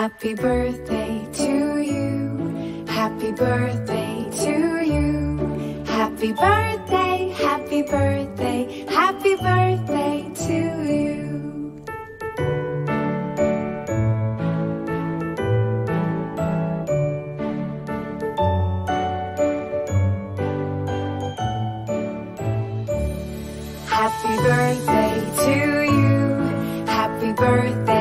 Happy birthday to you. Happy birthday to you. Happy birthday, happy birthday, happy birthday to you. Happy birthday to you. Happy birthday.